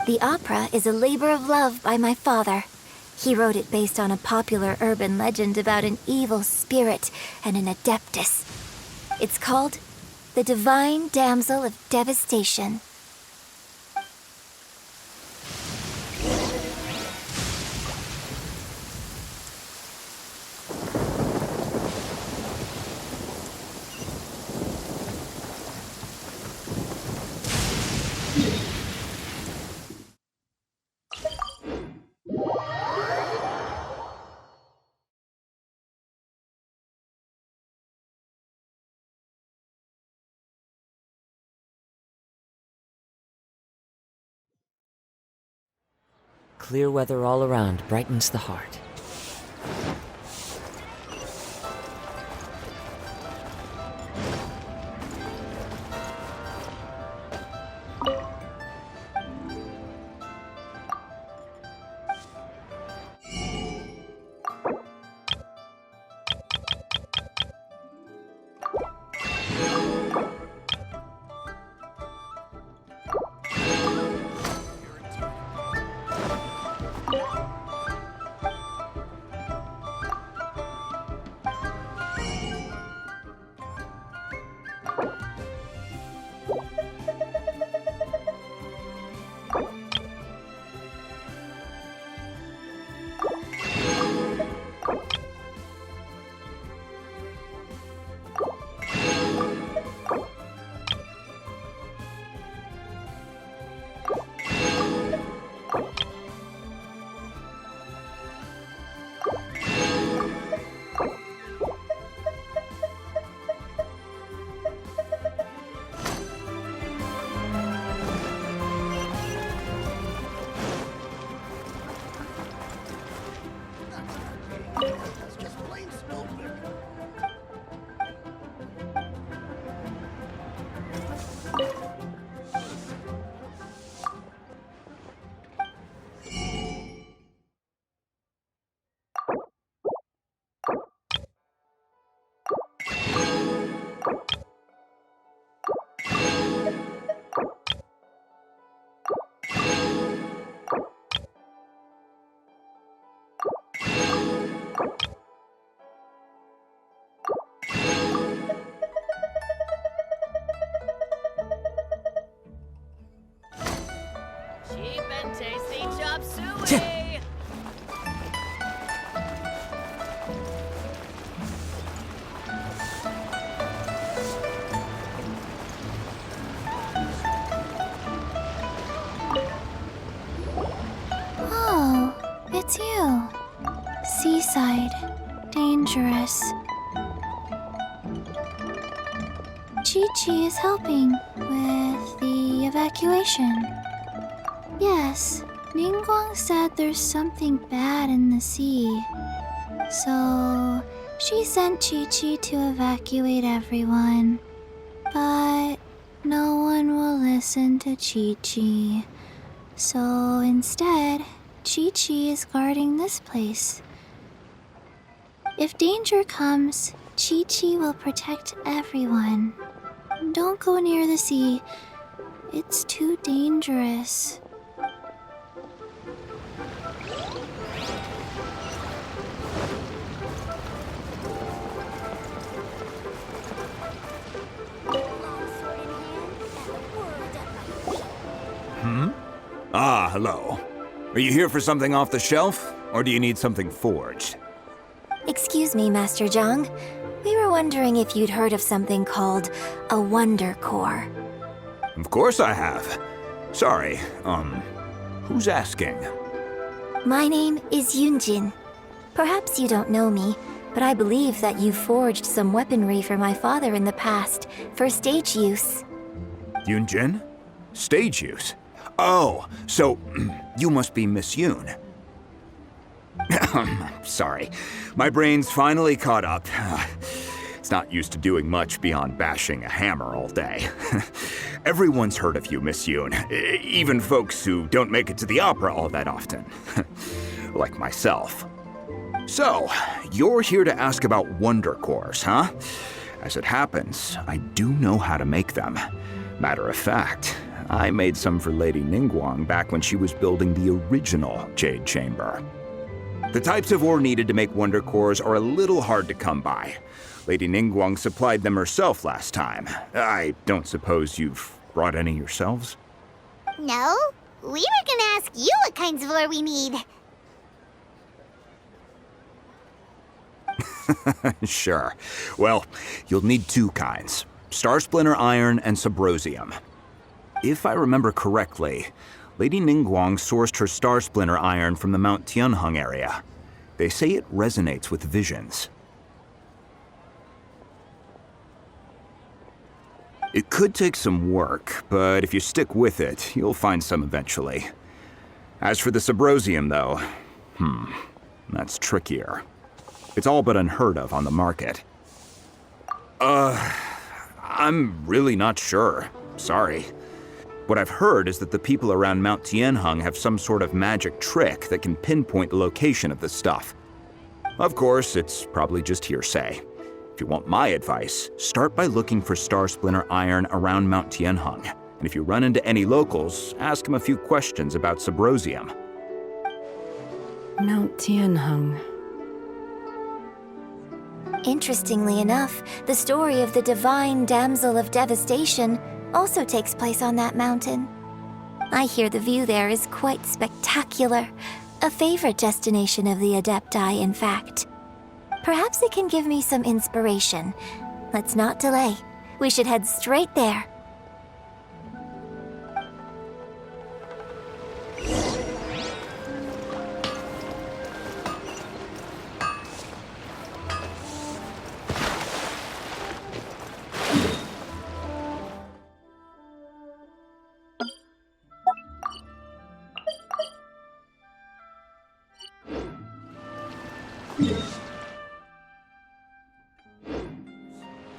The opera is a labor of love by my father. He wrote it based on a popular urban legend about an evil spirit and an adeptus. It's called The Divine Damsel of Devastation. Clear weather all around brightens the heart. Cheap and tasty chop suey! Oh, it's you. Seaside. Dangerous. Chi-Chi is helping with the evacuation. Yes, Ningguang said there's something bad in the sea. So, she sent Chi-Chi to evacuate everyone. But no one will listen to Chi-Chi. So instead, Chi-Chi is guarding this place. If danger comes, Chi-Chi will protect everyone. Don't go near the sea. It's too dangerous. Ah, hello. Are you here for something off the shelf, or do you need something forged? Excuse me, Master Zhang. We were wondering if you'd heard of something called a Wonder Core. Of course I have. Sorry, who's asking? My name is Yunjin. Perhaps you don't know me, but I believe that you forged some weaponry for my father in the past, for stage use. Yunjin? Stage use? Oh, so you must be Miss Yoon. Sorry, my brain's finally caught up. It's not used to doing much beyond bashing a hammer all day. Everyone's heard of you, Miss Yoon, even folks who don't make it to the opera all that often. Like myself. So, you're here to ask about Wonder Cores, huh? As it happens, I do know how to make them. Matter of fact, I made some for Lady Ningguang back when she was building the original Jade Chamber. The types of ore needed to make wonder cores are a little hard to come by. Lady Ningguang supplied them herself last time. I don't suppose you've brought any yourselves? No, we were gonna ask you what kinds of ore we need. Sure. Well, you'll need two kinds. Star Splinter Iron and Subrosium. If I remember correctly, Lady Ningguang sourced her Star Splinter Iron from the Mount Tianheng area. They say it resonates with visions. It could take some work, but if you stick with it, you'll find some eventually. As for the Subrosium, though, that's trickier. It's all but unheard of on the market. I'm really not sure. Sorry. What I've heard is that the people around Mount Tianheng have some sort of magic trick that can pinpoint the location of the stuff. Of course, it's probably just hearsay. If you want my advice, start by looking for Star Splinter Iron around Mount Tianheng. And if you run into any locals, ask them a few questions about Subrosium. Mount Tianheng. Interestingly enough, the story of the divine damsel of devastation also takes place on that mountain. I hear the view there is quite spectacular. A favorite destination of the Adepti, in fact. Perhaps it can give me some inspiration. Let's not delay. We should head straight there.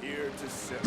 Here to sit.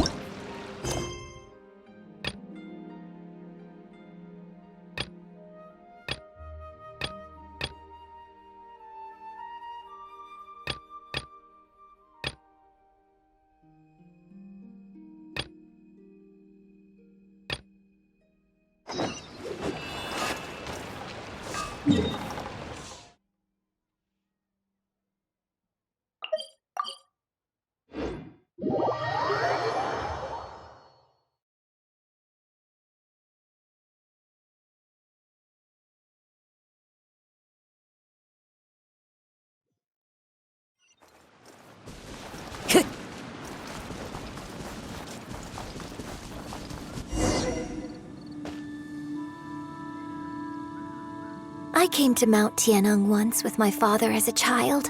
I came to Mount Tianheng once with my father as a child.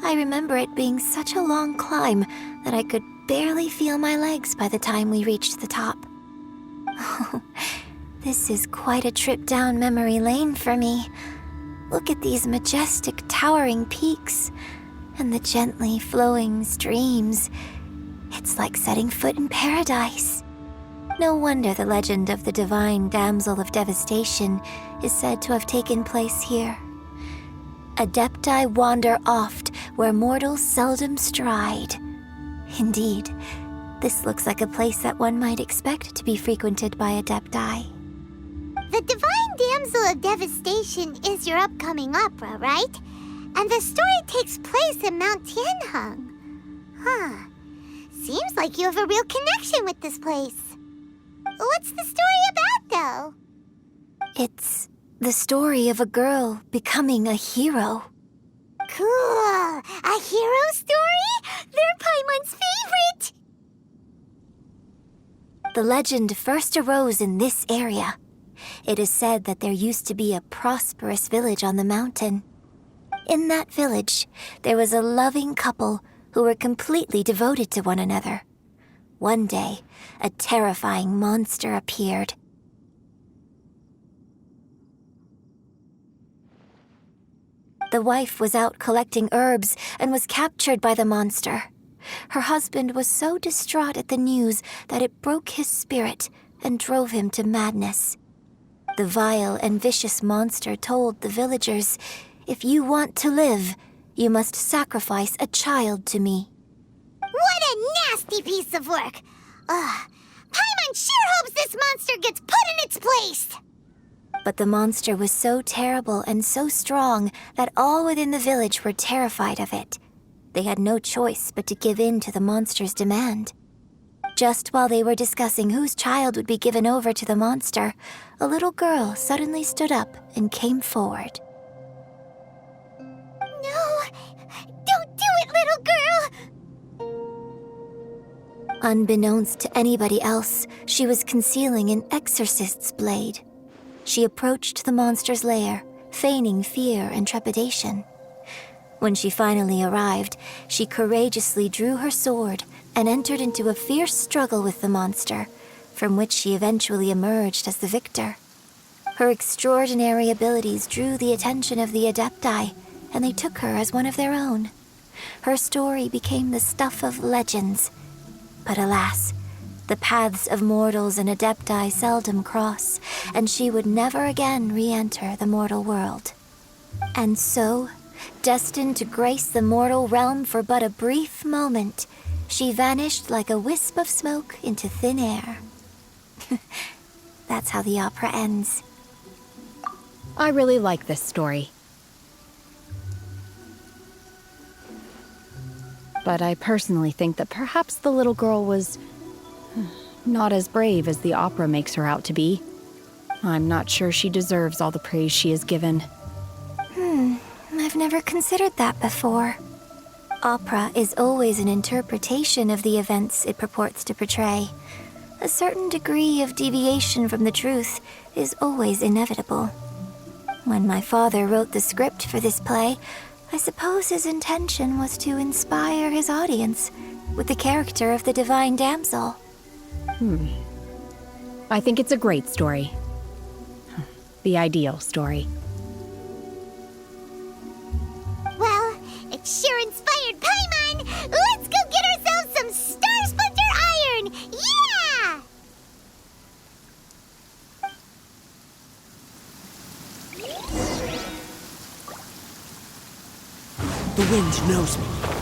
I remember it being such a long climb that I could barely feel my legs by the time we reached the top. Oh, this is quite a trip down memory lane for me. Look at these majestic towering peaks and the gently flowing streams. It's like setting foot in paradise. No wonder the legend of the divine damsel of devastation is said to have taken place here. Adepti wander oft where mortals seldom stride. Indeed, this looks like a place that one might expect to be frequented by Adepti. The Divine Damsel of Devastation is your upcoming opera, right? And the story takes place in Mount Tianheng. Huh. Seems like you have a real connection with this place. What's the story about, though? It's the story of a girl becoming a hero. Cool. A hero story? They're Paimon's favorite! The legend first arose in this area. It is said that there used to be a prosperous village on the mountain. In that village, there was a loving couple who were completely devoted to one another. One day, a terrifying monster appeared. The wife was out collecting herbs and was captured by the monster. Her husband was so distraught at the news that it broke his spirit and drove him to madness. The vile and vicious monster told the villagers, "If you want to live, you must sacrifice a child to me." What a nasty piece of work! Ugh, Paimon sure hopes this monster gets put in its place! But the monster was so terrible and so strong that all within the village were terrified of it. They had no choice but to give in to the monster's demand. Just while they were discussing whose child would be given over to the monster, a little girl suddenly stood up and came forward. No! Don't do it, little girl! Unbeknownst to anybody else, she was concealing an exorcist's blade. She approached the monster's lair, feigning fear and trepidation. When she finally arrived, she courageously drew her sword and entered into a fierce struggle with the monster, from which she eventually emerged as the victor. Her extraordinary abilities drew the attention of the Adepti, and they took her as one of their own. Her story became the stuff of legends. But alas, the paths of mortals and Adepti seldom cross, and she would never again re-enter the mortal world. And so, destined to grace the mortal realm for but a brief moment, she vanished like a wisp of smoke into thin air. That's how the opera ends. I really like this story. But I personally think that perhaps the little girl was not as brave as the opera makes her out to be. I'm not sure she deserves all the praise she is given. I've never considered that before. Opera is always an interpretation of the events it purports to portray. A certain degree of deviation from the truth is always inevitable. When my father wrote the script for this play, I suppose his intention was to inspire his audience with the character of the divine damsel. I think it's a great story. The ideal story. Well, it sure inspired Paimon! Let's go get ourselves some Star Splinter Iron! Yeah! The wind knows me.